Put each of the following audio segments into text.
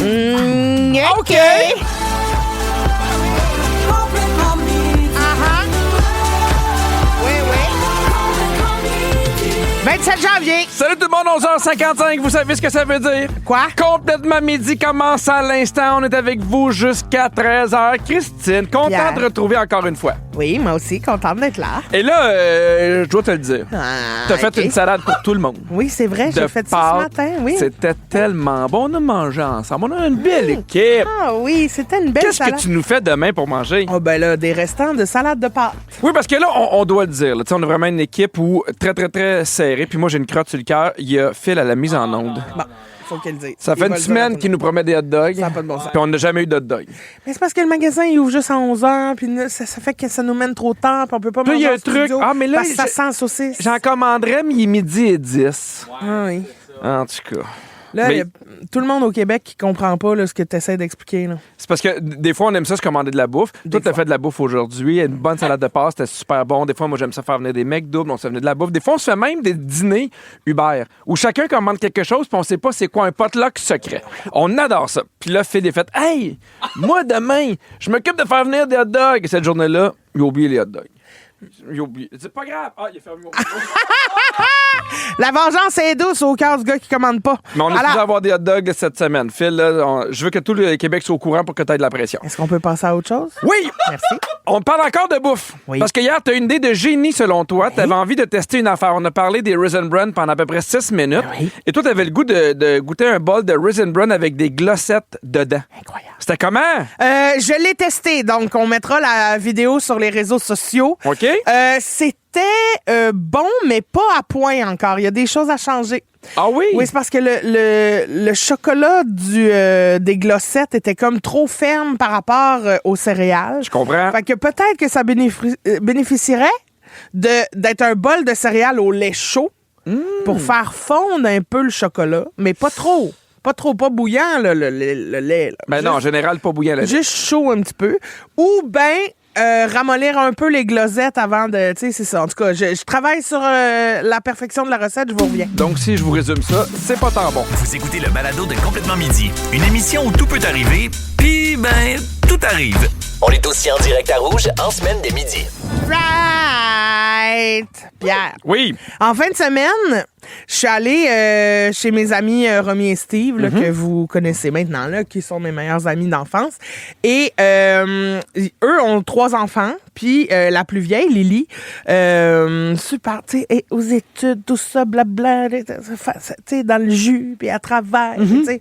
OK. 27 janvier. Salut tout le monde, 11h55, vous savez ce que ça veut dire? Quoi? Complètement midi commence à l'instant. On est avec vous jusqu'à 13h. Christine, content Pierre. de retrouver encore une fois. Oui, moi aussi, contente d'être là. Et là, je dois te le dire. T'as fait OK. une salade pour tout le monde. Oui, c'est vrai, j'ai De fait ça ce pâtes. matin, oui. C'était tellement bon. On a mangé ensemble. On a une belle équipe. Ah oui, c'était une belle Qu'est-ce salade. que tu nous fais demain pour manger? Oh ben là, des restants de salade de pâtes. Oui, parce que là, on doit le dire. Là, on a vraiment une équipe où très, très, très serrée. Puis moi, j'ai une crotte sur le cœur. Il y a Phil à la mise en onde. Bon, faut qu'elle le dise. Ça fait Il va une le semaine dire. qu'il nous promet des hot dogs. Ça n'a pas de bon sens. Puis on n'a jamais eu de hot dog. Mais c'est parce que le magasin, il ouvre juste à 11h, puis là, ça fait que ça nous mène trop tard, puis on peut pas Puis là, il manger y a en un truc. studio, Ah, mais là, parce que ça sent saucisse. J'en commanderais, mais il est midi et 10. Ah oui. En tout cas. Là, Mais- il y a tout le monde au Québec qui comprend pas là, ce que tu essaies d'expliquer. Là. C'est parce que des fois, on aime ça se commander de la bouffe. Toi, t'as fois. fait de la bouffe aujourd'hui. Une bonne salade de pâtes, c'était super bon. Des fois, moi, j'aime ça faire venir des mecs doubles. On se fait venir de la bouffe. Des fois, on se fait même des dîners Uber où chacun commande quelque chose puis on sait pas c'est quoi un potluck secret. On adore ça. Puis là, Phil est fait « Hey, moi, demain, je m'occupe de faire venir des hot dogs. » Et cette journée-là, il a oublié les hot dogs. Il a oublié. C'est pas grave. Ah, il a fermé mon micro. La vengeance est douce au cœur du gars qui commande pas. Mais on est Alors, supposé avoir des hot dogs cette semaine. Phil, là, je veux que tout le Québec soit au courant pour que tu aies de la pression. est-ce qu'on peut passer à autre chose? Oui! Merci. On parle encore de bouffe. Oui. Parce que hier, tu as une idée de génie selon toi. Tu avais envie de tester une affaire. On a parlé des Raisin Bran pendant à peu près 6 minutes. Oui. Et toi, tu avais le goût de goûter un bol de Raisin Bran avec des glossettes dedans. Incroyable. C'était comment? Je l'ai testé, donc on mettra la vidéo sur les réseaux sociaux. OK? C'était bon, mais pas à point encore. Il y a des choses à changer. Ah oui? Oui, c'est parce que le chocolat des glossettes était comme trop ferme par rapport aux céréales. Je comprends. Fait que peut-être que ça bénéficierait d'être un bol de céréales au lait chaud pour faire fondre un peu le chocolat, mais pas trop. Pas trop, pas bouillant, là, le lait. Là. Ben non, en général, pas bouillant. Là. Juste chaud un petit peu. Ou bien ramollir un peu les glosettes avant de... Tu sais, c'est ça. En tout cas, je travaille sur la perfection de la recette. Je vous reviens. Donc, si je vous résume ça, c'est pas tant bon. Vous écoutez le balado de Complètement Midi, une émission où tout peut arriver, puis ben, tout arrive. On est aussi en direct à Rouge en semaine dès midi. Right! Pierre. Oui. En fin de semaine, je suis allée chez mes amis Romy et Steve, là, que vous connaissez maintenant, là, qui sont mes meilleurs amis d'enfance. Et eux ont 3 enfants. Puis la plus vieille, Lily, super, tu sais, aux études, tout ça, blabla, tu sais, dans le jus, puis à travers, tu sais.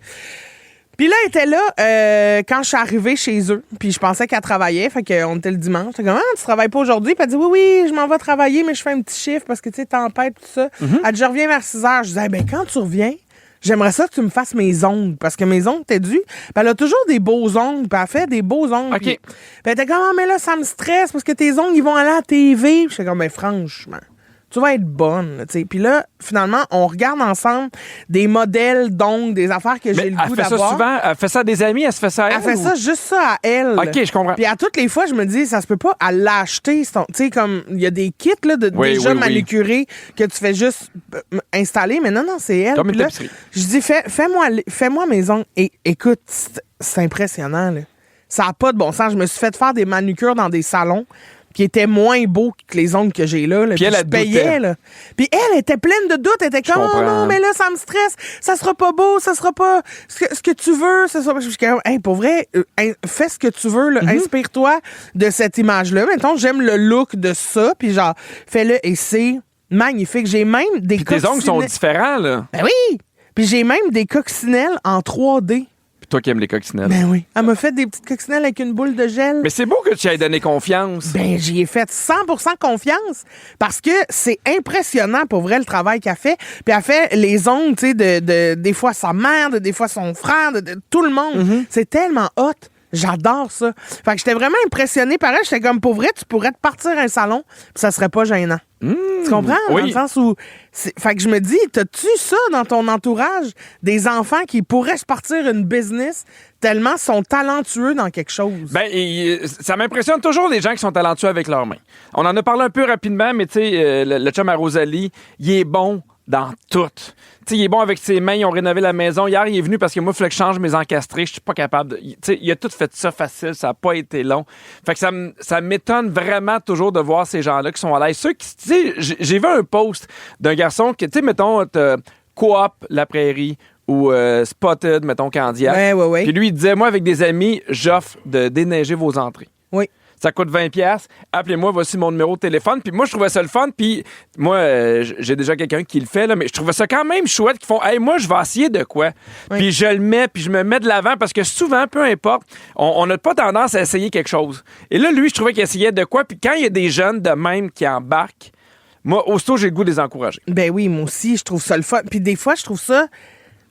Puis là, elle était là quand je suis arrivée chez eux. Puis je pensais qu'elle travaillait. Fait qu'on était le dimanche. J'étais comme, ah, tu travailles pas aujourd'hui? Puis elle dit, oui, je m'en vais travailler, mais je fais un petit chiffre parce que, tu sais, tempête, tout ça. Elle dit, je reviens vers 6 heures. Je disais, ben, quand tu reviens, j'aimerais ça que tu me fasses mes ongles. Parce que mes ongles étaient dus. Puis elle a toujours des beaux ongles. Puis elle fait des beaux ongles. OK. Puis elle était comme, ah, mais là, ça me stresse parce que tes ongles, ils vont aller à la TV. Puis j'étais comme, ben, franchement, tu vas être bonne, tu sais. Puis là, finalement, on regarde ensemble des modèles d'ongles, des affaires que j'ai Mais le elle goût fait ça d'avoir. souvent. Elle fait ça à des amis. Elle se fait ça à elle. Elle fait ou- ça juste ça à elle. OK, je comprends. Puis à toutes les fois, je me dis, ça se peut pas, elle l'a acheté. Tu sais, comme, il y a des kits là, Oui, déjà oui, oui. manucurés que tu fais juste installer, mais non, c'est elle. Comme une Puis là, tapisserie. je dis, fais-moi mes ongles. Et écoute, c'est impressionnant, là. Ça n'a pas de bon sens. Je me suis fait faire des manucures dans des salons qui étaient moins beaux que les ongles que j'ai là. Puis elle, je elle payais, doutait. là. Puis elle était pleine de doutes. Elle était comme, oh comprends. non, mais là, ça me stresse. Ça sera pas beau. Ça sera pas ce que tu veux. Ça sera... Je suis comme, hey, pour vrai, fais ce que tu veux. Là. Inspire-toi de cette image-là. Mettons, j'aime le look de ça. Puis genre, fais-le et c'est magnifique. J'ai même des Puis tes ongles sont différents, là. Ben oui! Puis j'ai même des coccinelles en 3D. Puis toi qui aimes les coccinelles. Ben oui. Elle m'a fait des petites coccinelles avec une boule de gel. Mais c'est beau que tu aies donné confiance. Ben, j'y ai fait 100% confiance parce que c'est impressionnant pour vrai le travail qu'elle fait. Puis elle fait les ongles, tu sais, des fois sa mère, des fois son frère, de tout le monde. C'est tellement hot. J'adore ça. Fait que j'étais vraiment impressionnée par elle. J'étais comme, pour vrai, tu pourrais te partir un salon puis ça serait pas gênant. Tu comprends? oui. Dans le sens où... Fait que je me dis, t'as-tu ça dans ton entourage? Des enfants qui pourraient se partir une business tellement sont talentueux dans quelque chose. Ben, ça m'impressionne toujours les gens qui sont talentueux avec leurs mains. On en a parlé un peu rapidement, mais tu sais, le chum à Rosalie, il est bon dans tout. Tu sais, il est bon avec ses mains, ils ont rénové la maison. Hier, il est venu parce que moi, il fallait que je change mes encastrés. Je suis pas capable de... Tu sais, il a tout fait ça facile, ça n'a pas été long. Fait que ça m'étonne vraiment toujours de voir ces gens-là qui sont à l'aise. Ceux qui, tu sais, j'ai vu un post d'un garçon qui, tu sais, mettons, Coop, La Prairie, ou Spotted, mettons, Candiac. Ouais. Puis lui, il disait, moi, avec des amis, j'offre de déneiger vos entrées. Oui. Ça coûte 20$. Appelez-moi, voici mon numéro de téléphone. Puis moi, je trouvais ça le fun. Puis moi, j'ai déjà quelqu'un qui le fait, là, mais je trouvais ça quand même chouette qu'ils font « Hey, moi, je vais essayer de quoi? Oui. Puis je le mets, puis je me mets de l'avant parce que souvent, peu importe, on n'a pas tendance à essayer quelque chose. Et là, lui, je trouvais qu'il essayait de quoi? Puis quand il y a des jeunes de même qui embarquent, moi, aussitôt, j'ai le goût de les encourager. Ben oui, moi aussi, je trouve ça le fun. Puis des fois, je trouve ça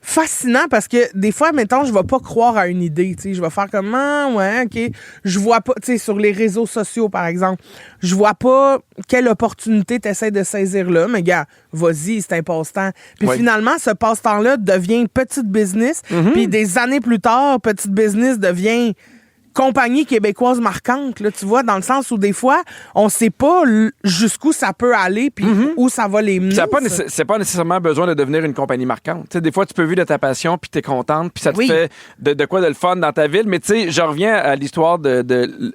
fascinant parce que des fois, mettons, je vais pas croire à une idée, tu sais, je vais faire comme ouais, OK, je vois pas, tu sais, sur les réseaux sociaux par exemple, je vois pas quelle opportunité tu essaies de saisir là, mais gars, vas-y, c'est un passe-temps. Puis finalement, ce passe-temps-là devient petite business, puis des années plus tard, petite business devient compagnie québécoise marquante, là, tu vois, dans le sens où des fois, on sait pas jusqu'où ça peut aller puis où ça va les mener. C'est pas nécessairement besoin de devenir une compagnie marquante. T'sais, des fois, tu peux vivre de ta passion puis t'es contente puis ça te fait de quoi de le fun dans ta ville. Mais tu sais, je reviens à l'histoire de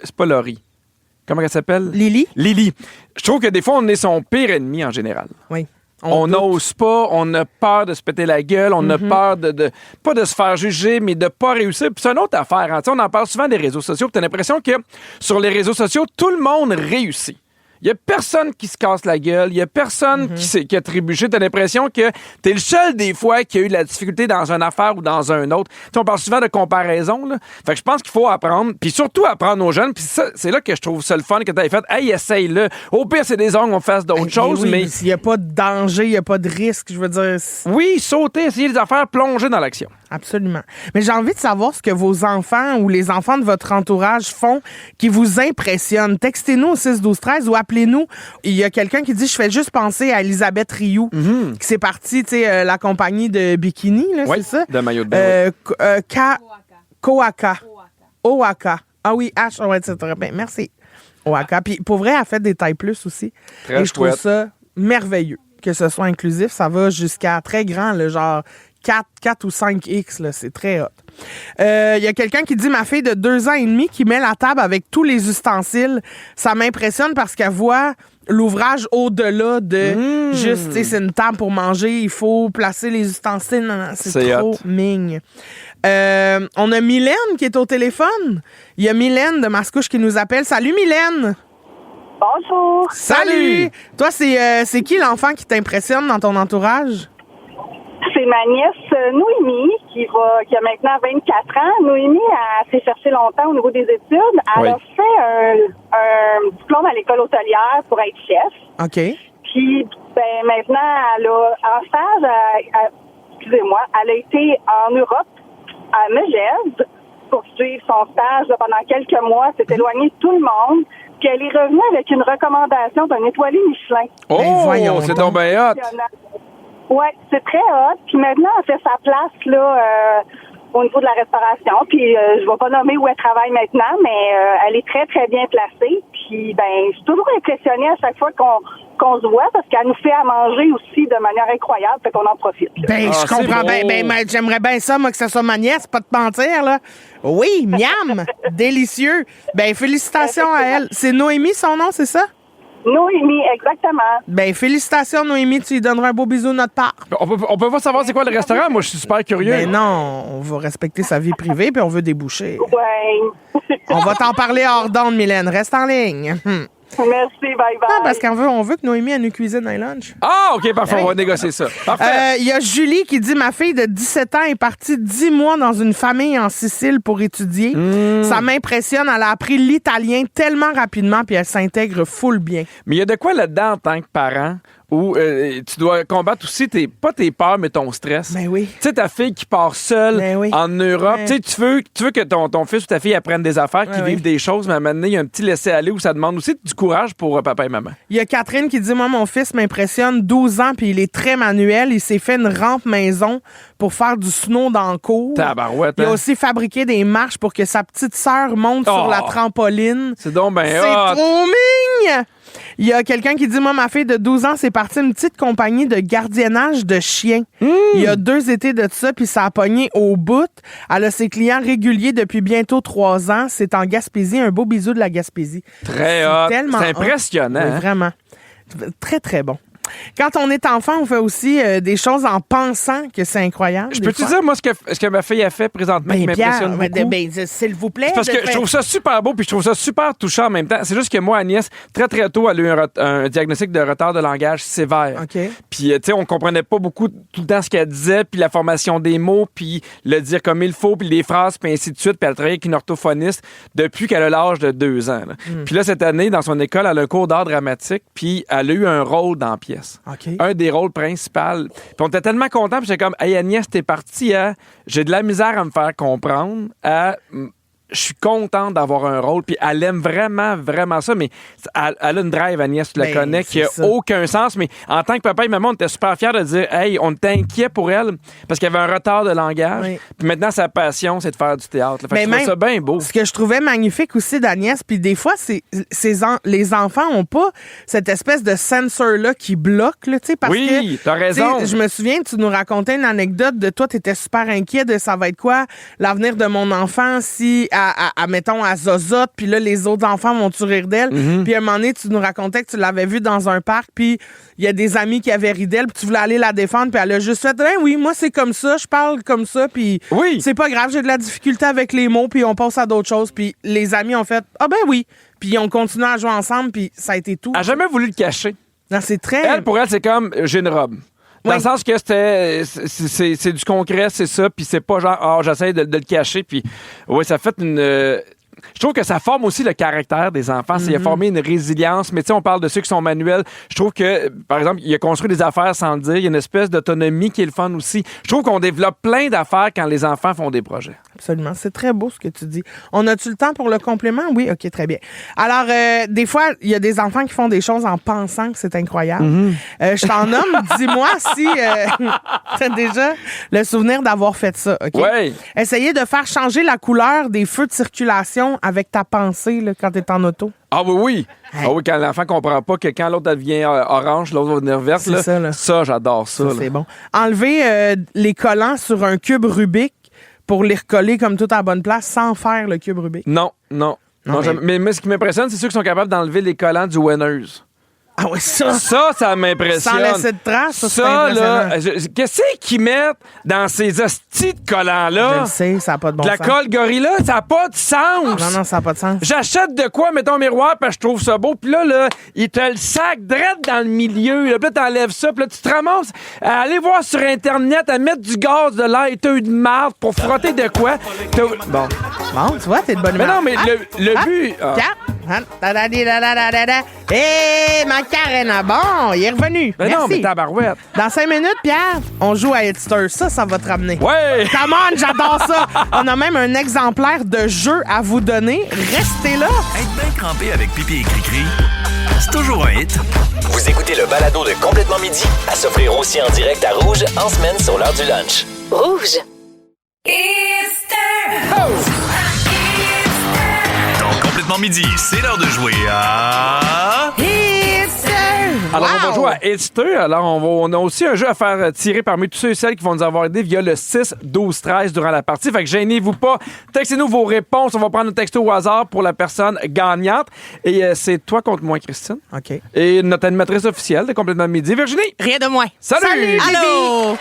c'est pas Laurie. Comment elle s'appelle? Lily. Je trouve que des fois, on est son pire ennemi en général. Oui. On n'ose pas, on a peur de se péter la gueule, on a peur pas de se faire juger, mais de pas réussir. Puis c'est une autre affaire. Hein. On en parle souvent des réseaux sociaux. Tu as l'impression que sur les réseaux sociaux, tout le monde réussit. Il n'y a personne qui se casse la gueule. Il n'y a personne qui a trébuché. Tu as l'impression que tu es le seul des fois qui a eu de la difficulté dans une affaire ou dans un autre. T'sais, on parle souvent de comparaison. Là. Fait que je pense qu'il faut apprendre, puis surtout apprendre aux jeunes. Puis c'est là que je trouve ça le fun que tu as fait. Hey, essaye-le. Au pire, c'est des ongles, on fasse d'autres choses. Oui, mais il n'y a pas de danger, il n'y a pas de risque. Je veux dire. Oui, sauter, essayer des affaires, plonger dans l'action. Absolument. Mais j'ai envie de savoir ce que vos enfants ou les enfants de votre entourage font qui vous impressionne. Textez-nous au 6-12-13 ou appelez-nous. Il y a quelqu'un qui dit « Je fais juste penser à Elisabeth Rioux qui s'est partie, tu sais, la compagnie de bikini, là, c'est ça? De maillot de bain. Coaka. Oaka. Ah oui, H. Ouais, c'est très bien. Merci. Oaka. Puis pour vrai, elle fait des tailles plus aussi. Très Et je trouve ça merveilleux que ce soit inclusif. Ça va jusqu'à très grand, là, genre 4 ou 5X, là, c'est très hot. Il y a quelqu'un qui dit « Ma fille de 2 ans et demi qui met la table avec tous les ustensiles. Ça m'impressionne parce qu'elle voit l'ouvrage au-delà de juste, tu sais, c'est une table pour manger, il faut placer les ustensiles. Non, c'est trop mignon. On a Mylène qui est au téléphone. Il y a Mylène de Mascouche qui nous appelle. Salut Mylène! Bonjour! Salut! Toi, c'est qui l'enfant qui t'impressionne dans ton entourage? C'est ma nièce Noémie qui a maintenant 24 ans. Noémie, elle s'est cherchée longtemps au niveau des études. Elle a fait un diplôme à l'école hôtelière pour être chef. OK. Puis, maintenant, elle a en stage, excusez-moi, elle a été en Europe, à Megève, pour suivre son stage pendant quelques mois. S'est éloignée de tout le monde. Puis elle est revenue avec une recommandation d'un étoilé Michelin. Oh, c'est donc bien hot! Oui, c'est très hot. Puis maintenant, elle fait sa place là au niveau de la restauration. Puis je ne vais pas nommer où elle travaille maintenant, mais elle est très, très bien placée. Puis je suis toujours impressionnée à chaque fois qu'on se voit parce qu'elle nous fait à manger aussi de manière incroyable, fait qu'on en profite. Je comprends bien. J'aimerais bien ça, moi, que ce soit ma nièce, pas de mentir, là. Oui, miam! Délicieux. Félicitations à elle. C'est Noémie, son nom, c'est ça? Noémie, exactement. Félicitations, Noémie. Tu lui donneras un beau bisou de notre part. On peut pas savoir c'est quoi le restaurant? Moi, je suis super curieux. Non, on va respecter sa vie privée puis on veut déboucher. Ouais. On va t'en parler hors d'onde, Mylène. Reste en ligne. Merci, bye-bye. Ah, parce qu'on veut que Noémie elle nous cuisine un lunch. Ah, OK, parfait. On va négocier ça. Parfait. Il y a Julie qui dit « Ma fille de 17 ans est partie 10 mois dans une famille en Sicile pour étudier. Ça m'impressionne. Elle a appris l'italien tellement rapidement puis elle s'intègre full bien. » Mais il y a de quoi là-dedans en tant que parent où tu dois combattre aussi pas tes peurs, mais ton stress. Ben oui. Tu sais, ta fille qui part seule en Europe, tu veux que ton fils ou ta fille apprenne des affaires, qu'ils vivent des choses, mais à un moment donné, il y a un petit laisser-aller où ça demande aussi du courage pour papa et maman. Il y a Catherine qui dit « Moi, mon fils m'impressionne, 12 ans, puis il est très manuel. Il s'est fait une rampe maison pour faire du snow dans le cours. Tabarouette, Il a aussi fabriqué des marches pour que sa petite sœur monte sur la trampoline. C'est donc ben C'est trop mignon! Il y a quelqu'un qui dit, moi, ma fille de 12 ans, c'est parti une petite compagnie de gardiennage de chiens. Il y a 2 étés de ça, puis ça a pogné au bout. Elle a ses clients réguliers depuis bientôt 3 ans. C'est en Gaspésie. Un beau bisou de la Gaspésie. Très hot. Tellement C'est impressionnant. hot. Oui, vraiment. Très, très bon. Quand on est enfant, on fait aussi des choses en pensant que c'est incroyable. Je peux te dire, moi, ce que ma fille a fait présentement qui m'impressionne beaucoup? S'il vous plaît. Parce que je trouve ça super beau puis je trouve ça super touchant en même temps. C'est juste que moi, Agnès, très, très tôt, elle a eu un diagnostic de retard de langage sévère. OK. Puis, tu sais, on comprenait pas beaucoup tout le temps ce qu'elle disait, puis la formation des mots, puis le dire comme il faut, puis les phrases, puis ainsi de suite. Puis elle travaille avec une orthophoniste depuis qu'elle a l'âge de 2 ans. Puis là, cette année, dans son école, elle a un cours d'art dramatique, puis elle a eu un rôle dans la pièce. OK. Un des rôles principaux. Puis on était tellement contents, puis j'étais comme, hey Agnès, t'es partie à... J'ai de la misère à me faire comprendre, à... Je suis contente d'avoir un rôle, puis elle aime vraiment, vraiment ça, mais elle a une drive, Agnès, tu la connais, qui a aucun sens, mais en tant que papa et maman, on était super fiers de dire, hey, on était inquiets pour elle, parce qu'elle avait un retard de langage, puis maintenant, sa passion, c'est de faire du théâtre. Fait que je trouve ça bien beau. Ce que je trouvais magnifique aussi d'Agnès, puis des fois, les enfants ont pas cette espèce de sensor-là qui bloque, là, tu sais, parce que... t'as raison. Je me souviens, tu nous racontais une anecdote de toi, t'étais super inquiet de ça va être quoi l'avenir de mon enfant si... mettons, à Zozote, puis là, les autres enfants vont-tu rire d'elle? Puis à un moment donné, tu nous racontais que tu l'avais vue dans un parc, puis il y a des amis qui avaient ri d'elle, puis tu voulais aller la défendre, puis elle a juste fait, oui, moi, c'est comme ça, je parle comme ça, puis c'est pas grave, j'ai de la difficulté avec les mots, puis on passe à d'autres choses, puis les amis ont fait, oui, puis ils ont continué à jouer ensemble, puis ça a été tout. Elle a jamais voulu le cacher. Non, c'est très... Elle, pour elle, c'est comme, j'ai une robe. Dans le sens que c'est du concret, c'est ça, puis c'est pas genre, j'essaie de le cacher, puis ça fait une... je trouve que ça forme aussi le caractère des enfants. Il a formé une résilience, mais tu sais, on parle de ceux qui sont manuels. Je trouve que, par exemple, il a construit des affaires sans le dire. Il y a une espèce d'autonomie qui est le fun aussi. Je trouve qu'on développe plein d'affaires quand les enfants font des projets. Absolument. C'est très beau ce que tu dis. On a-tu le temps pour le complément? Oui, OK, très bien. Alors, des fois, il y a des enfants qui font des choses en pensant que c'est incroyable. Je t'en nomme. Dis-moi si t'as déjà le souvenir d'avoir fait ça. OK? Oui. Essayez de faire changer la couleur des feux de circulation avec ta pensée là, quand t'es en auto. Ah oui. Hey. Ah oui, quand l'enfant comprend pas que quand l'autre devient orange, l'autre va devenir verte. C'est ça, là. Ça, j'adore ça. C'est bon. Enlever les collants sur un cube Rubik pour les recoller comme tout à la bonne place sans faire le cube Rubik. Non, mais ce qui m'impressionne, c'est ceux qui sont capables d'enlever les collants du Winners. Ah oui, ça. Ça m'impressionne. Sans laisser de traces, ça là, qu'est-ce qu'ils mettent dans ces hosties de collants-là? Je le sais, ça n'a pas de bon sens. De la colle Gorilla, ça n'a pas de sens. Non, ça n'a pas de sens. J'achète de quoi, mettons un miroir, parce que je trouve ça beau, puis là, il te le sac direct dans le milieu. Là, puis là, t'enlèves ça, puis là, tu te ramasses à aller voir sur Internet, à mettre du gaz, de l'air, de marde pour frotter de quoi. Bon, tu vois, t'es de bonne humeur. Mais non, mais le but... Hé, ma Karen, bon, il est revenu. Mais merci. Non, mais tabarouette. Dans 5 minutes, Pierre, on joue à Hitster. Ça va te ramener. Ouais! Come on, j'adore ça. On a même un exemplaire de jeu à vous donner. Restez là. Être bien crampé avec Pipi et Cricri, c'est toujours un hit. Vous écoutez le balado de Complètement Midi, à s'offrir aussi en direct à Rouge en semaine sur l'heure du lunch. Rouge. Complètement Midi, c'est l'heure de jouer à... Alors, on va jouer à Hitster. Alors, on a aussi un jeu à faire tirer parmi tous ceux et celles qui vont nous avoir aidé via le 6-12-13 durant la partie. Fait que gênez-vous pas. Textez-nous vos réponses. On va prendre un texto au hasard pour la personne gagnante. Et c'est toi contre moi, Christine. OK. Et notre animatrice officielle de Complètement Midi, Virginie. Rien de moins. Salut! Allô!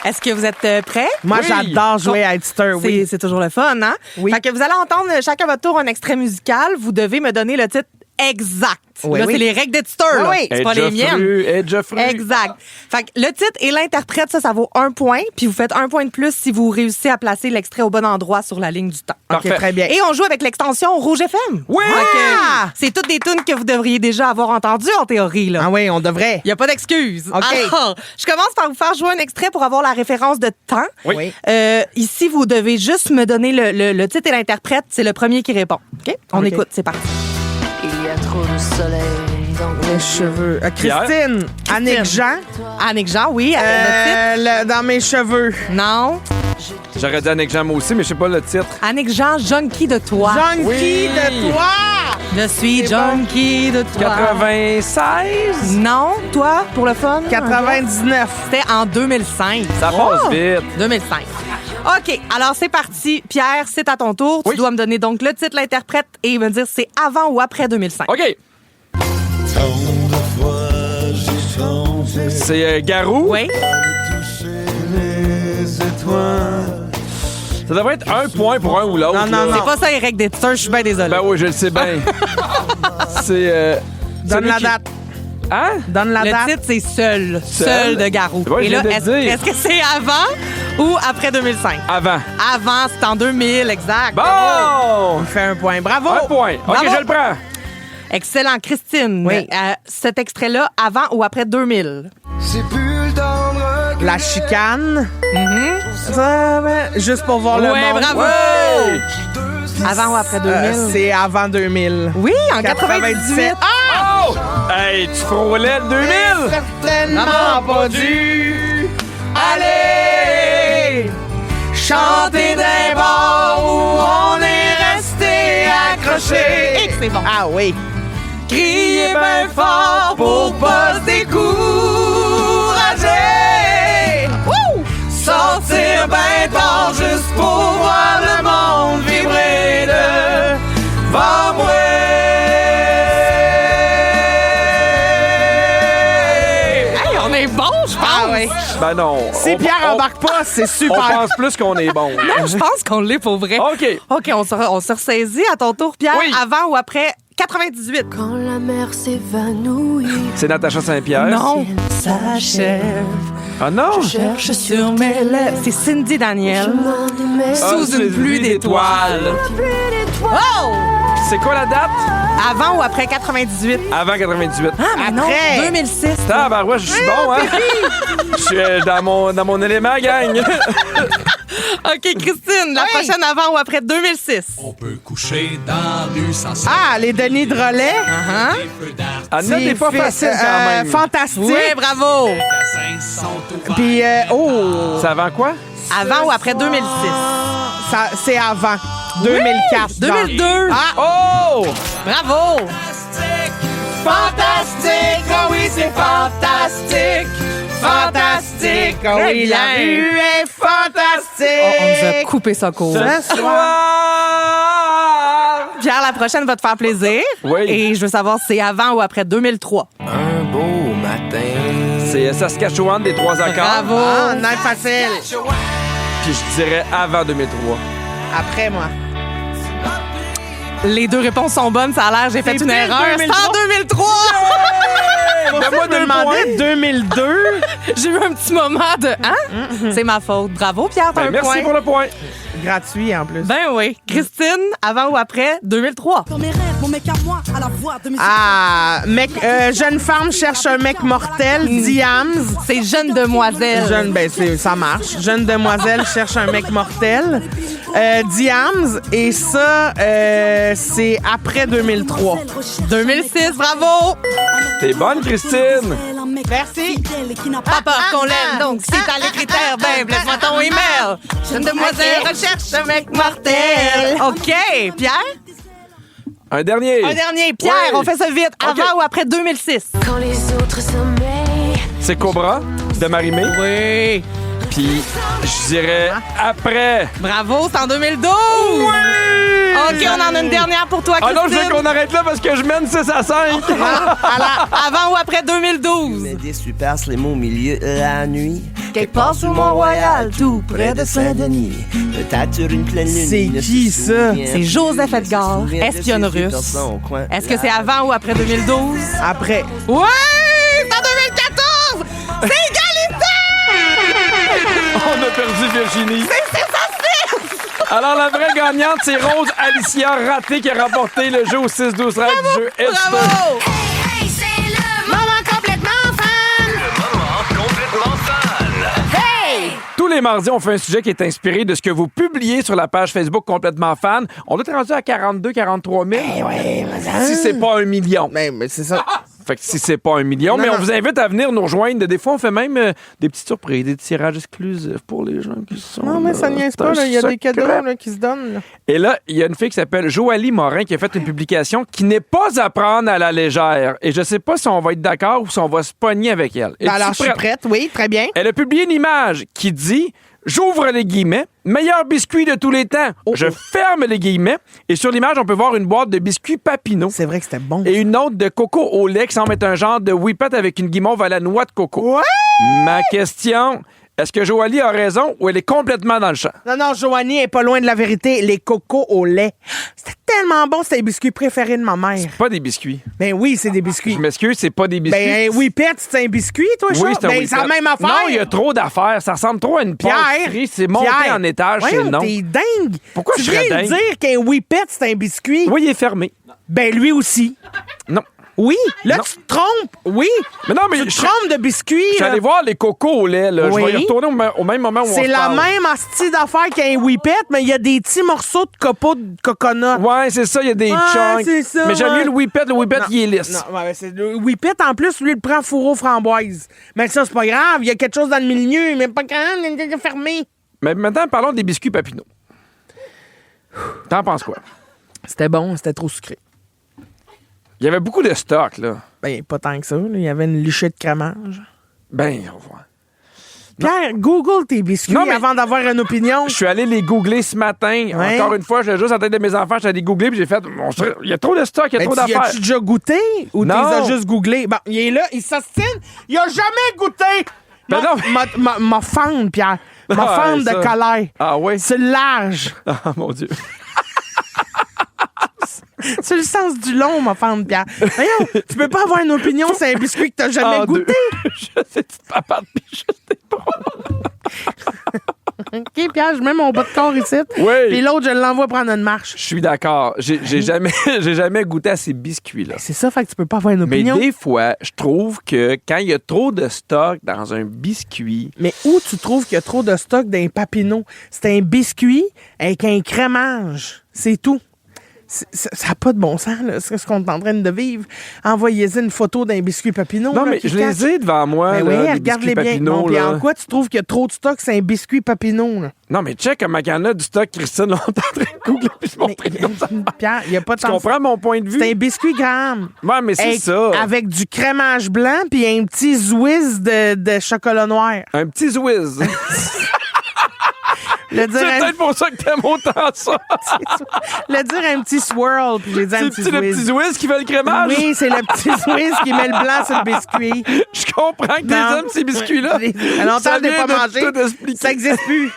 Est-ce que vous êtes prêts? Moi, Oui. j'adore jouer à Hitster, oui. C'est toujours le fun, hein? Oui. Fait que vous allez entendre chacun à votre tour un extrait musical. Vous devez me donner le titre exact. Oui, là, oui. c'est les règles d'Hitster, là. Oui. C'est pas les miennes. Geoffrey. Exact. Fait que le titre et l'interprète, ça vaut 1 point. Puis vous faites 1 point de plus si vous réussissez à placer l'extrait au bon endroit sur la ligne du temps. Parfait. OK, très bien. Et on joue avec l'extension Rouge FM. Oui! Fait que c'est toutes des tunes que vous devriez déjà avoir entendues en théorie, là. Ah oui, on devrait. Il n'y a pas d'excuse. OK. Alors, je commence par vous faire jouer un extrait pour avoir la référence de temps. Oui. Ici, vous devez juste me donner le titre et l'interprète. C'est le premier qui répond. OK? On OK. écoute, c'est parti. Il y a trop de soleil dans Mes cheveux. Christine, Annick Jean. Annick Jean, oui. Notre titre. Dans mes cheveux. Non. J'aurais dit Annick Jean, moi aussi, mais je sais pas le titre. Annick Jean, junkie de toi. Junkie Oui. de toi! Je suis junkie de toi. 96? Non, toi, pour le fun? 99. C'était en 2005. Ça passe vite. 2005. OK, alors c'est parti. Pierre, c'est à ton tour. Oui. Tu dois me donner donc le titre, l'interprète et me dire c'est avant ou après 2005. OK. C'est Garou. Oui. Ça devrait être un point pour un ou l'autre. Non, non, là. non. C'est pas ça, Eric Détiteur, je suis bien désolée. Ben oui, je le sais bien. C'est. Donne celui la qui- date. Hein? Donne la Le date. titre, c'est Seul. Seul de Garou. Ouais, et je là, viens de le dire. est-ce que c'est avant ou après 2005? Avant. Avant, c'est en 2000, exact. Bon! On fait un point. Bravo! Un point. OK, Bravo. je le prends. Excellent. Christine, Oui. cet extrait-là, avant ou après 2000? La chicane. Ça, ouais, juste pour voir le Ouais, monde. bravo! Ouais! Avant ou après 2000? C'est avant 2000. Oui, en 98. Oh! Hey, tu frôlais le 2000! Certainement pas dû aller chanter d'un bord où on est resté accroché. Et que c'est bon. Ah oui. Crier bien fort pour pas se décourager. Wouh! Sortir ben tard juste pour voir le monde vibrer devant moi. Hey, on est bon, je pense. Ah oui. Ben non. Si Pierre embarque pas, c'est On super. pense plus qu'on est bon. Non, je pense qu'on l'est pour vrai. OK. OK, on se ressaisit à ton tour, Pierre. Oui. Avant ou après 98? Quand la mer s'évanouit, C'est Natacha Saint-Pierre. Non, s'achève. Ah non? Cherche sur mes lèvres. C'est Cindy Daniel. Sous Ah, une pluie d'étoiles. Oh! C'est quoi la date? Avant ou après 98? Avant 98. Ah, mais non, Après. 2006. Tabarouette, je suis bon, hein? Je suis dans mon élément, gang. OK, Christine, la prochaine avant ou après 2006? On peut coucher dans la rue sans se Ah, les Denis de relais. Elle n'est pas facile quand même. Fantastique. Oui, bravo. magasins sont ouverts. Puis, oh, C'est avant quoi? Avant ou après 2006? ça, c'est avant. 2004. genre. 2002. Ah, Oh! Bravo. fantastique. Oh oui, c'est fantastique. Fantastique. Oh Très oui, la bien. rue est fantastique. Oh, on nous a coupé ça court. Ce soir. Soir! Pierre, la prochaine va te faire plaisir. Oui. Et je veux savoir si c'est avant ou après 2003. Un beau matin. C'est Saskatchewan des trois accords. Bravo. Ah, non, facile. Puis je dirais avant 2003. Après, moi. Les deux réponses sont bonnes, ça a l'air, j'ai fait une pile erreur. C'est 2003. en 2003! Donne-moi Je me 2 demandais points. 2002. J'ai eu un petit moment de « Hein? C'est ma faute. Bravo, Pierre, t'as Ben, un merci point. pour le point. Gratuit, en plus. Ben oui. Christine, avant ou après 2003? Dans mes rêves, mon mec à moi, à la voix de mes Ah, mec, jeune femme cherche un mec mortel, Diams. C'est Jeune Demoiselle. Jeune, ben ça marche. Jeune demoiselle cherche un mec mortel. Diams, et ça, c'est après 2003. 2006, bravo! T'es bonne, Christine. Merci. Pas peur qu'on l'aime, donc si t'as les critères, ben laisse-moi ton email. Jeune Demoiselle recherche un mec mortel. OK. Pierre? Un dernier. Un dernier. Pierre, Ouais. on fait ça vite. OK. Avant ou après 2006? quand les autres sommeillent, C'est Cobra de Marie-Mé. Oui. Puis je dirais après. Bravo, c'est en 2012. OK, on en a une dernière pour toi, Ah non, je Christine. veux qu'on arrête là parce que je mène 6 à 5. Avant ou après 2012? Mais des super les mots au milieu de la nuit. Quelque part sur Mont-Royal, tout près de Saint-Denis. Peut-être sur une pleine lune. C'est il ne qui, se ça? souvient C'est plus. Joseph Il Edgar, se souvient de espionne ses yeux russe. dans son coin. Est-ce que c'est avant ou après 2012? Après. Oui! C'est en 2014! C'est égalité! On a perdu Virginie. Alors, la vraie gagnante, c'est Rose Alicia Raté qui a remporté le jeu au 6-12-13 du jeu Esther. Bravo! hey, c'est le moment complètement fan. Complètement fan. Tous les mardis, on fait un sujet qui est inspiré de ce que vous publiez sur la page Facebook Complètement Fan. On doit être rendu à 42 43 000. Si c'est pas 1 million. Mais c'est ça. Fait que si c'est pas 1 million, Non, mais non. on vous invite à venir nous rejoindre. Des fois, on fait même des petites surprises, des tirages exclusifs pour les gens qui sont. Non, mais ça niaise pas, là. Il y a des cadeaux là, qui se donnent. Là. Et là, il y a une fille qui s'appelle Joalie Morin qui a fait une publication qui n'est pas à prendre à la légère. Et je sais pas si on va être d'accord ou si on va se pogner avec elle. Es-tu Alors, je suis prête, oui, très bien. Elle a publié une image qui dit, j'ouvre les guillemets, meilleur biscuit de tous les temps. Je ferme les guillemets. Et sur l'image, on peut voir une boîte de biscuits Papineau. C'est vrai que c'était bon. Et une autre de coco au lait qui semble être un genre de whippet avec une guimauve à la noix de coco. Ouais! Ma question, est-ce que Joalie a raison ou elle est complètement dans le champ? Non, Joanie est pas loin de la vérité. Les cocos au lait. C'était tellement bon, c'était les biscuits préférés de ma mère. Pas des biscuits. Ben oui, c'est des biscuits. Je m'excuse, c'est pas des biscuits. Ben, Whippet, c'est un biscuit, toi, Oui, Charles? c'est un Ben, whippet. c'est la même affaire. Non, il y a trop d'affaires. Ça ressemble trop à une pâtisserie. C'est monté en étage, c'est Voyons, non. t'es dingue. Pourquoi tu je serais viens de dingue? dire qu'un Whippet, c'est un biscuit? Oui, il est fermé. Ben, lui aussi. Non. Oui, là, Non. tu te trompes. Oui. Mais non, mais Tu te trompes de biscuits. je suis là. allé voir les cocos au lait. Là. Oui. Je vais y retourner au même moment où on C'est se la parle. même asti d'affaire qu'un Whippet, mais il y a des petits morceaux de copeaux de coconut. Ouais, c'est ça, il y a des chunks. c'est ça, mais j'aime ouais. mieux le whippet. Le whippet, il est lisse. Non, ouais, c'est le Whippet, en plus, lui, il prend fourreau framboise. Mais ça, c'est pas grave. Il y a quelque chose dans le milieu, mais pas grave, il est fermé. Mais maintenant, parlons des biscuits Papineau. T'en penses quoi? C'était bon, c'était trop sucré. Il y avait beaucoup de stock, là. Ben, pas tant que ça. Là. Il y avait une lichée de crémage. Ben, au revoir. Pierre, Google tes biscuits Non, mais- avant d'avoir une opinion. Je suis allé les googler ce matin. Ouais. Encore une fois, je l'ai juste en tête de mes enfants. Je suis allé googler puis j'ai fait. Il y a trop de stock, il y a Ben, trop tu d'affaires. as-tu déjà goûté ou tu Non. les as juste googlés? Bon, il est là, il s'ostine. Il a jamais goûté. Ben non, Ma fente, Pierre. Ma Ah, fente ça. de colère. Ah oui? C'est large. Ah, mon Dieu. C'est le sens du long, ma fente, Pierre. Voyons, tu peux pas avoir une opinion sur un biscuit que t'as jamais En goûté. deux. Je sais, tu te papardes, puis je sais pas. OK, Pierre, je mets mon bas de corps ici. Oui. Puis l'autre, je l'envoie prendre une marche. Je suis d'accord. J'ai jamais goûté à ces biscuits-là. C'est ça, fait que tu peux pas avoir une Mais opinion. des fois, je trouve que quand il y a trop de stock dans un biscuit, Mais où tu trouves qu'il y a trop de stock d'un Papineau? C'est un biscuit avec un crémage. C'est tout. Ça n'a pas de bon sens, là. C'est ce qu'on est en train de vivre. Envoyez-y une photo d'un biscuit Papineau. non, là, mais qui je cache. les ai devant moi. Ben là, oui, les regarde-les biscuits bien. Papineau, Bon, puis là. en quoi tu trouves qu'il y a trop de stock? C'est un biscuit Papineau, là. Non, mais check comment il y en a du stock, Christine. Là, on est en train de googler puis je Mais, montrer comme ça. Pierre, il n'y a pas de Tu sens. comprends mon point de vue? C'est un biscuit gramme. Ouais, mais c'est ça. Avec du crémage blanc puis un petit zouiz de chocolat noir. Un petit Zwiz. Le dire, C'est peut-être pour ça que t'aimes autant ça. le dire un petit swirl, puis j'ai dit un C'est petit le petit zouiz. Zwiz qui fait le crémage? Oui, c'est le petit zouiz qui met le blanc sur le biscuit. Je comprends que t'es Non. aimes ces biscuits-là. À longtemps, Ça je l'ai vient pas de mangé. tout expliquer. Ça n'existe plus.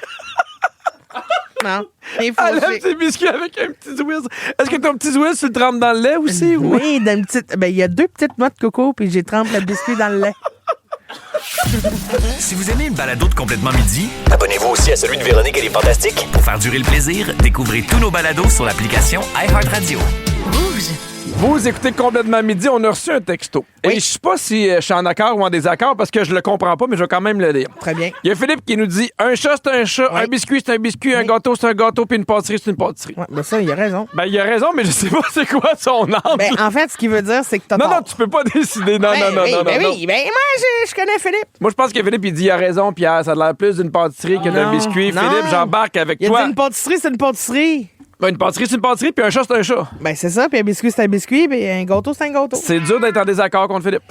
Non. Il faut Elle aime ses biscuits avec un petit Zwiz. Est-ce que ton petit Zwiz, tu le trempes dans le lait aussi? ou- Oui, dans une petite. Ben, il y a 2 petites noix de coco, puis j'ai trempé le biscuit dans le lait. Si vous aimez le balado de Complètement Midi, abonnez-vous aussi à celui de Véronique et les Fantastiques. Pour faire durer le plaisir, découvrez tous nos balados sur l'application iHeartRadio. Vous écoutez Complètement Midi, on a reçu un texto. Et je sais pas si je suis en accord ou en désaccord parce que je le comprends pas, mais je vais quand même le lire. Très bien. Il y a Philippe qui nous dit un chat, c'est un chat, Ouais. un biscuit, c'est un biscuit, un gâteau, c'est un gâteau, puis une pâtisserie, c'est une pâtisserie. Ouais, ben ça, il a raison. Ben, il a raison, mais je sais pas c'est quoi son angle. Ben, en fait, ce qu'il veut dire, c'est que t'as non, tort. non, tu peux pas décider. Non, Ben non, non, oui, non, ben non, oui, ben moi, je connais Philippe. Moi, je pense que Philippe, il dit il a raison, Pierre. Ça a l'air plus d'une pâtisserie que d'un Non, biscuit. non. Philippe, j'embarque avec Il a toi. dit une pâtisserie, c'est une pâtisserie. Ben, une pâtisserie, c'est une pâtisserie, puis un chat, c'est un chat. Ben, c'est ça, puis un biscuit, c'est un biscuit, puis un gâteau, c'est un gâteau. C'est dur d'être en désaccord contre Philippe.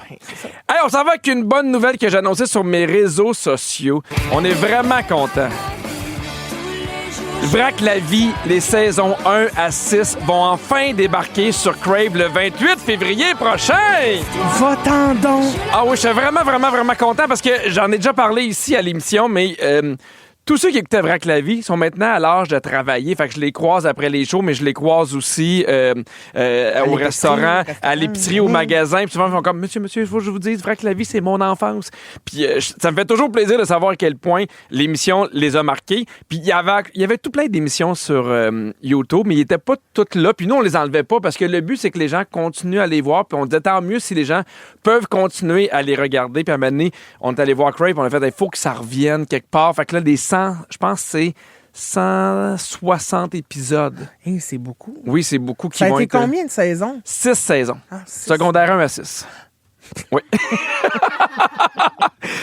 Hey, on s'en va avec une bonne nouvelle que j'ai annoncée sur mes réseaux sociaux. On est vraiment contents. Vrac la vie, les saisons 1 à 6 vont enfin débarquer sur Crave le 28 février prochain. Va-t'en donc. Ah oui, je suis vraiment, vraiment, vraiment content parce que j'en ai déjà parlé ici à l'émission, mais tous ceux qui écoutaient Vrac la vie sont maintenant à l'âge de travailler. Fait que je les croise après les shows, mais je les croise aussi au restaurant, à l'épicerie, au magasin. Puis souvent, ils font comme, monsieur, il faut que je vous dise, Vrac la vie, c'est mon enfance. Puis ça me fait toujours plaisir de savoir à quel point l'émission les a marqués. Puis il y avait tout plein d'émissions sur YouTube, mais ils n'étaient pas toutes là. Puis nous, on les enlevait pas parce que le but, c'est que les gens continuent à les voir. Puis on disait, tant mieux si les gens peuvent continuer à les regarder. Puis à un moment donné, on est allé voir Crave, on a fait, il faut que ça revienne quelque part. Fait que là, des 100, je pense que c'est 160 épisodes. Hey, c'est beaucoup. Oui, c'est beaucoup qui Ça a vont été être... combien de saisons? 6 saisons. Ah, 6. Secondaire 1 à 6. Oui.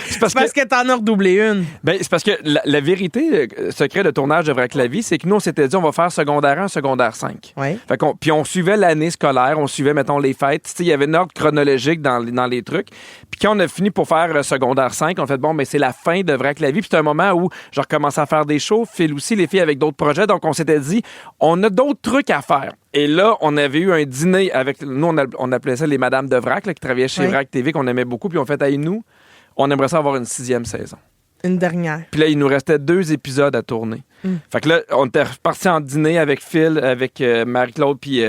C'est Parce que t'en as redoublé une. Ben, c'est parce que la vérité, le secret de tournage de Vrac la vie, c'est que nous, on s'était dit, on va faire secondaire 1, secondaire 5. Oui. Puis on suivait l'année scolaire, on suivait, mettons, les fêtes. Tu sais, il y avait un ordre chronologique dans les trucs. Puis quand on a fini pour faire secondaire 5, on a fait, bon, ben c'est la fin de Vrac la vie. Puis c'était un moment où je recommençais à faire des shows, Phil aussi, les filles avec d'autres projets. Donc, on s'était dit, on a d'autres trucs à faire. Et là, on avait eu un dîner avec, nous, on appelait ça les Madames de Vrac, là, qui travaillaient chez Vrac TV, qu'on aimait beaucoup. Puis on fait, hey, nous, on aimerait ça avoir une 6e saison. Une dernière. Puis là, il nous restait 2 épisodes à tourner. Fait que là, on était reparti en dîner avec Phil, avec Marie-Claude, puis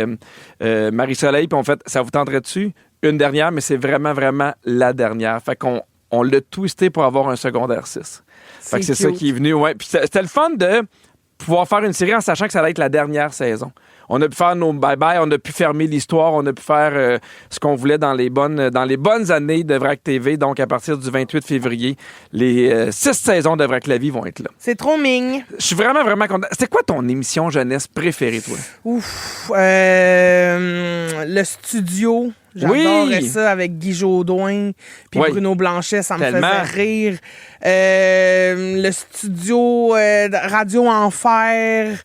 Marie-Soleil, puis on fait, ça vous tenterait dessus? Une dernière, mais c'est vraiment, vraiment la dernière. Fait qu'on l'a twisté pour avoir un secondaire 6. Fait que c'est ça qui est venu. Ouais. Puis c'était le fun de pouvoir faire une série en sachant que ça allait être la dernière saison. On a pu faire nos bye-bye, on a pu fermer l'histoire, on a pu faire ce qu'on voulait dans les bonnes années de Vrac TV. Donc, à partir du 28 février, les 6 saisons de Vrac la vie vont être là. C'est trop mignon. Je suis vraiment, vraiment content. C'est quoi ton émission jeunesse préférée, toi? Ouf. Le studio. J'adorais ça avec Guy Jodoin puis Bruno Blanchet, ça me faisait rire. Le studio Radio Enfer,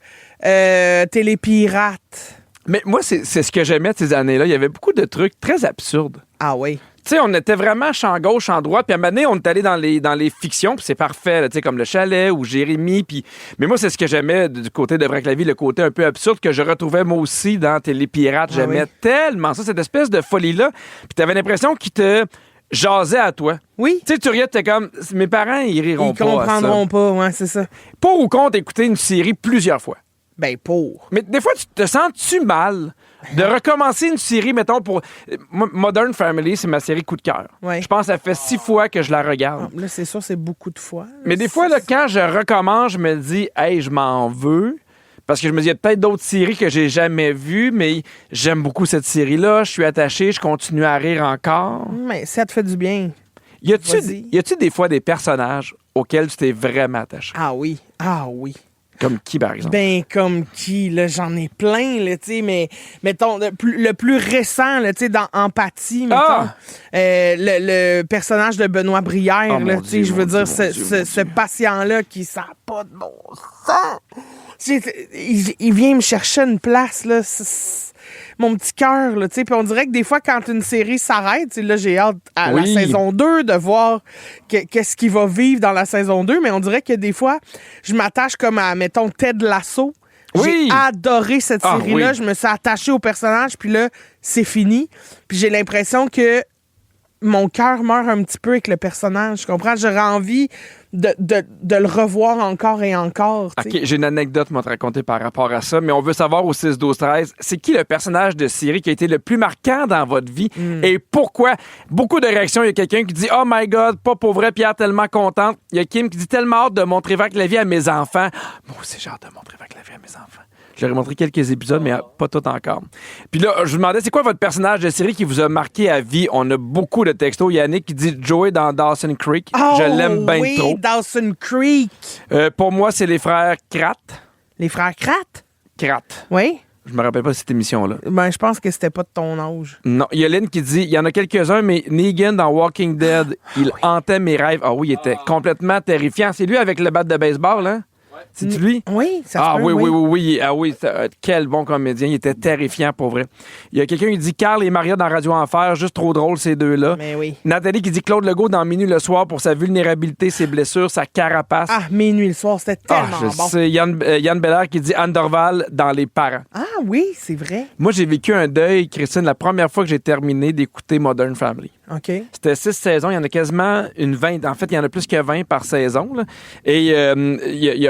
Télépirate. Mais moi, c'est ce que j'aimais de ces années-là. Il y avait beaucoup de trucs très absurdes. Ah oui. Tu sais, on était vraiment champ gauche, champ droite. Puis à un moment donné, on est allé dans les fictions, puis c'est parfait, tu sais, comme Le Chalet ou Jérémy. Mais moi, c'est ce que j'aimais du côté de Vrac la vie, le côté un peu absurde que je retrouvais moi aussi dans Télépirate. J'aimais tellement ça, cette espèce de folie-là. Puis t'avais l'impression qu'il te jasait à toi. Oui. Tu sais, tu riais, t'es comme, mes parents, ils riront pas. Ils comprendront pas, ouais, c'est ça. Pour ou contre écouter une série plusieurs fois? Ben, pour. Mais des fois, tu te sens-tu mal de recommencer une série, mettons, pour... Modern Family, c'est ma série coup de cœur. Ouais. Je pense que ça fait 6 fois que je la regarde. Là, c'est sûr, c'est beaucoup de fois. Mais des fois, là, quand je recommence, je me dis, hey, je m'en veux. Parce que je me dis, il y a peut-être d'autres séries que j'ai jamais vues, mais j'aime beaucoup cette série-là. Je suis attaché, je continue à rire encore. Mais ça te fait du bien. Y a-tu des fois des personnages auxquels tu t'es vraiment attaché? Ah oui. Ah oui. Comme qui, par exemple? Ben, comme qui? Là, j'en ai plein, là, tu sais, mais mettons, le plus récent, là, tu sais, dans Empathie, mettons, le personnage de Benoît Brière, là, tu sais, je veux dire, ce patient-là qui sent pas de bon sens. Il vient me chercher une place, là, mon petit cœur, là, tu sais. Puis on dirait que des fois, quand une série s'arrête, là, j'ai hâte à la saison 2 de voir qu'est-ce qu'il va vivre dans la saison 2, mais on dirait que des fois, je m'attache comme à, mettons, Ted Lasso. J'ai adoré cette série-là. Je me suis attachée au personnage, puis là, c'est fini. Puis j'ai l'impression que mon cœur meurt un petit peu avec le personnage. Tu comprends? J'aurais envie de le revoir encore et encore. OK, j'ai une anecdote à te raconter par rapport à ça, mais on veut savoir au 6-12-13, c'est qui le personnage de série qui a été le plus marquant dans votre vie et pourquoi? Beaucoup de réactions. Il y a quelqu'un qui dit « Oh my God, pas pour vrai, Pierre, tellement contente. » Il y a Kim qui dit « Tellement hâte de montrer Vrac la vie à mes enfants. » Moi aussi, j'ai hâte de montrer Vrac la vie à mes enfants. Je leur ai montré quelques épisodes, mais pas tout encore. Puis là, je vous demandais, c'est quoi votre personnage de série qui vous a marqué à vie? On a beaucoup de textos. Yannick qui dit Joey dans Dawson Creek. Je l'aime bien trop. Dawson Creek. Pour moi, c'est les frères Kratt. Les frères Kratt? Kratt. Oui. Je me rappelle pas de cette émission-là. Ben, je pense que c'était pas de ton âge. Non. Il y a Lynn qui dit, il y en a quelques-uns, mais Negan dans Walking Dead, il hantait mes rêves. Ah oui, il était complètement terrifiant. C'est lui avec le bat de baseball, hein? C'est lui? Oui, ça se peut, oui. Ah oui, quel bon comédien. Il était terrifiant, pour vrai. Il y a quelqu'un qui dit Carl et Maria dans Radio Enfer, juste trop drôle, ces deux-là. Mais oui. Nathalie qui dit Claude Legault dans Minuit le soir pour sa vulnérabilité, ses blessures, sa carapace. Ah, Minuit le soir, c'était tellement bon. C'est Yann Belair qui dit Anne Dorval dans Les Parents. Ah oui, c'est vrai. Moi, j'ai vécu un deuil, Christine, la première fois que j'ai terminé d'écouter Modern Family. OK. C'était 6 saisons. Il y en a quasiment une 20. En fait, il y en a plus que 20 par saison. Là. Et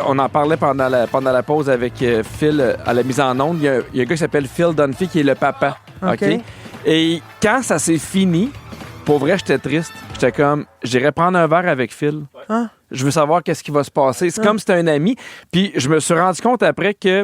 on en parlait pendant la pause avec Phil à la mise en onde. Il y a un gars qui s'appelle Phil Dunphy qui est le papa. OK? Et quand ça s'est fini, pour vrai, j'étais triste. J'étais comme, j'irai prendre un verre avec Phil. Hein? Je veux savoir qu'est-ce qui va se passer. C'est comme si c'était un ami. Puis je me suis rendu compte après que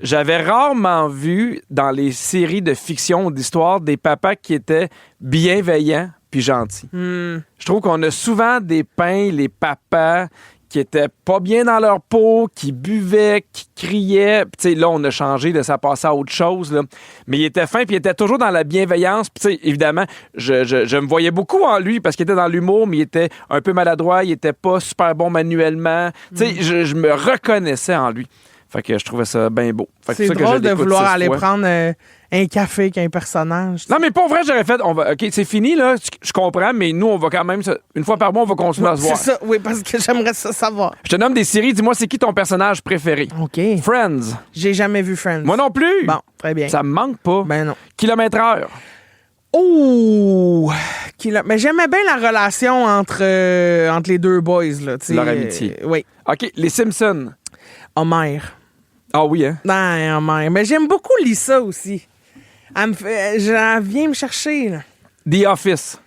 j'avais rarement vu dans les séries de fiction ou d'histoire des papas qui étaient bienveillants puis gentils. Je trouve qu'on a souvent dépeint les papas qui étaient pas bien dans leur peau, qui buvaient, qui criaient. Puis, tu sais, là, on a changé, là, ça passait à autre chose, là. Mais il était fin, puis il était toujours dans la bienveillance. Puis, tu sais, évidemment, je me voyais beaucoup en lui parce qu'il était dans l'humour, mais il était un peu maladroit, il était pas super bon manuellement. Tu sais, je me reconnaissais en lui. Fait que je trouvais ça bien beau. Fait que C'est ça que drôle je de l'écoute vouloir 6 aller fois. prendre un café avec un personnage. Non, mais pour vrai, j'aurais fait. OK, c'est fini, là. Je comprends, mais nous, on va quand même. Une fois par mois, on va continuer à se voir. C'est ça, oui, parce que j'aimerais ça savoir. Je te nomme des séries. Dis-moi, c'est qui ton personnage préféré? OK. Friends. J'ai jamais vu Friends. Moi non plus. Bon, très bien. Ça me manque pas. Ben non. Kilomètre-heure. Oh! Mais j'aimais bien la relation entre les deux boys, là. Tu sais, Leur amitié. Oui. OK, les Simpsons. Homer. Ah oui, hein? Non, Homer. Mais j'aime beaucoup Lisa aussi. Elle vient me chercher, là. The Office.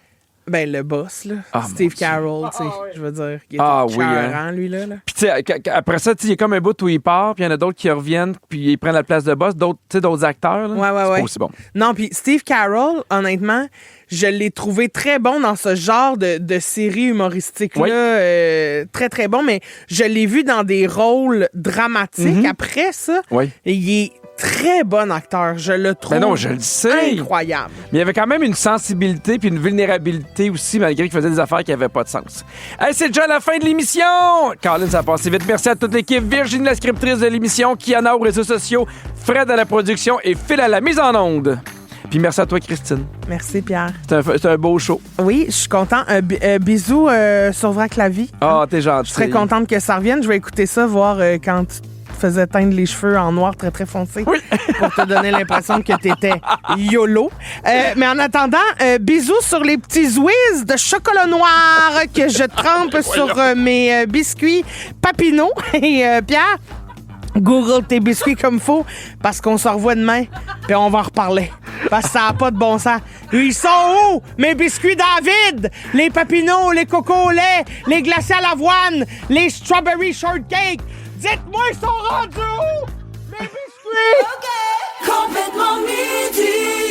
Ben, le boss, là. Ah, Steve mon Dieu. Carroll, tu sais. Je veux dire. Il est Oui, hein. écœurant, lui, là. Puis, tu sais, après ça, tu sais, il y a comme un bout où il part, puis il y en a d'autres qui reviennent, puis ils prennent la place de boss, d'autres acteurs. Là. Ouais. C'est pas aussi bon. Non, puis Steve Carroll, honnêtement, je l'ai trouvé très bon dans ce genre de série humoristique-là. Oui. Très, très bon, mais je l'ai vu dans des rôles dramatiques après ça. Oui. Et il est très bon acteur. Je le trouve Ben non, je le sais. incroyable. Mais il y avait quand même une sensibilité puis une vulnérabilité aussi, malgré qu'il faisait des affaires qui n'avaient pas de sens. Hey, c'est déjà la fin de l'émission! Caroline, ça a passé vite. Merci à toute l'équipe. Virginie, la scriptrice de l'émission, Kiana aux réseaux sociaux, Fred à la production et Phil à la mise en onde. Puis merci à toi, Christine. Merci, Pierre. C'était un beau show. Oui, je suis content. Bisous sur Vrac la vie. Ah, t'es gentil. Je serais contente que ça revienne. Je vais écouter ça, voir quand tu faisais teindre les cheveux en noir très, très foncé. Oui. Pour te donner l'impression que t'étais YOLO. Mais en attendant, bisous sur les petits whiz de chocolat noir que je trempe sur mes biscuits Papineau. Et Pierre, Google tes biscuits comme faut parce qu'on se revoit demain puis on va en reparler. Parce que ça n'a pas de bon sens. Ils sont où, mes biscuits David? Les Papineau, les coco au lait, les glacés à l'avoine, les strawberry shortcake. Dites-moi, ils sont rendus où, mes biscuits? Complètement midi.